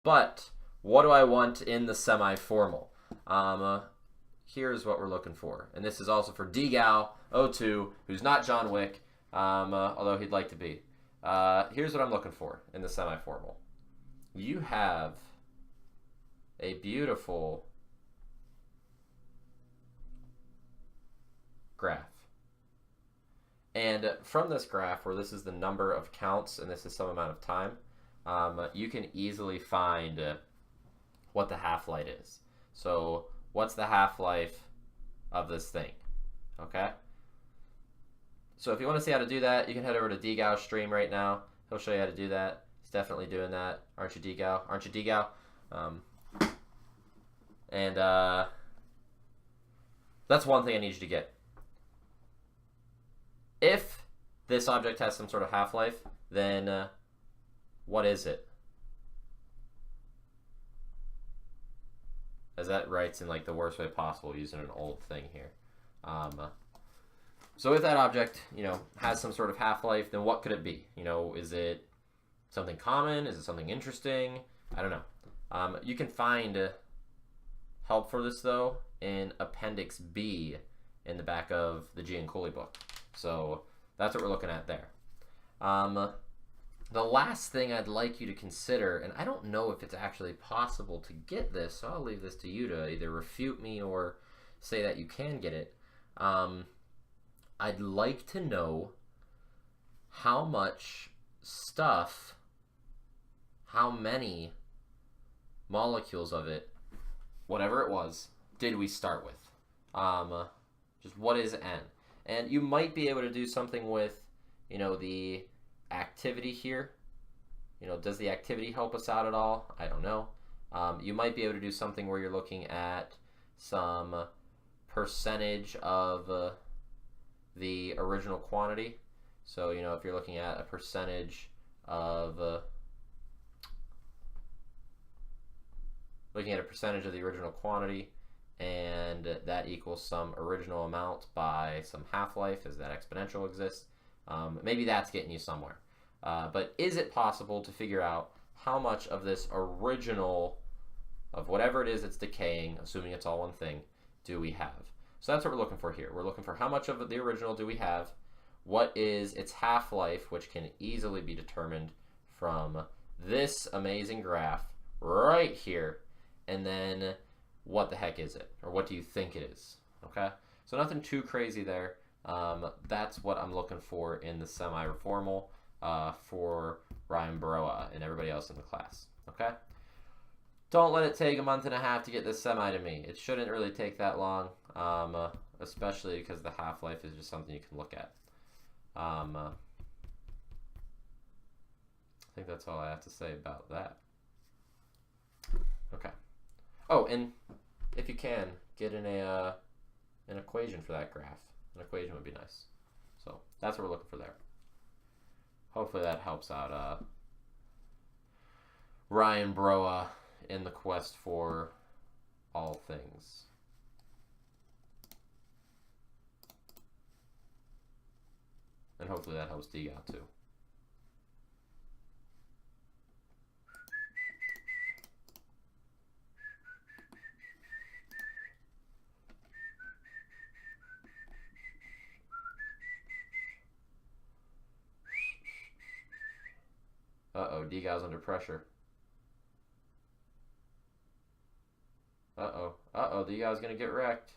But what do I want in the semi-formal? Here's what we're looking for. And this is also for DGAL02, who's not John Wick, although he'd like to be. Here's what I'm looking for in the semi-formal. You have a beautiful graph. And from this graph, where this is the number of counts and this is some amount of time, you can easily find what the half-life is. So what's the half-life of this thing? Okay? So if you want to see how to do that, you can head over to DGAO's stream right now. He'll show you how to do that. He's definitely doing that. Aren't you, DGAO? Aren't you, DGAO? And that's one thing I need you to get. If this object has some sort of half-life, then what is it? As that writes in like the worst way possible using an old thing here. So if that object, has some sort of half-life, then what could it be? Is it something common? Is it something interesting? I don't know. You can find help for this, though, in Appendix B in the back of the G and Cooley book. So that's what we're looking at there. The last thing I'd like you to consider, and I don't know if it's actually possible to get this, so I'll leave this to you to either refute me or say that you can get it. I'd like to know how much stuff, how many molecules of it, whatever it was, did we start with? Just what is N? And you might be able to do something with, the activity here. Does the activity help us out at all? I don't know. You might be able to do something where you're looking at some percentage of the original quantity. So, if you're looking at a percentage of the original quantity, and that equals some original amount by some half-life, as that exponential exists. Maybe that's getting you somewhere. But is it possible to figure out how much of this original, of whatever it is that's decaying, assuming it's all one thing, do we have? So that's what we're looking for here. We're looking for how much of the original do we have, what is its half-life, which can easily be determined from this amazing graph right here, and then what the heck is it, or what do you think it is, okay? So nothing too crazy there. That's what I'm looking for in the semi-formal for Ryan Baroa and everybody else in the class, okay? Don't let it take a month and a half to get this semi to me. It shouldn't really take that long, especially because the half-life is just something you can look at. I think that's all I have to say about that. Okay. Oh, and if you can, get an equation for that graph. An equation would be nice. So that's what we're looking for there. Hopefully that helps out Ryan Broa in the quest for all things. And hopefully that helps DGAL too. Uh-oh, DGAL's under pressure. Uh-oh, DGAL's gonna get wrecked.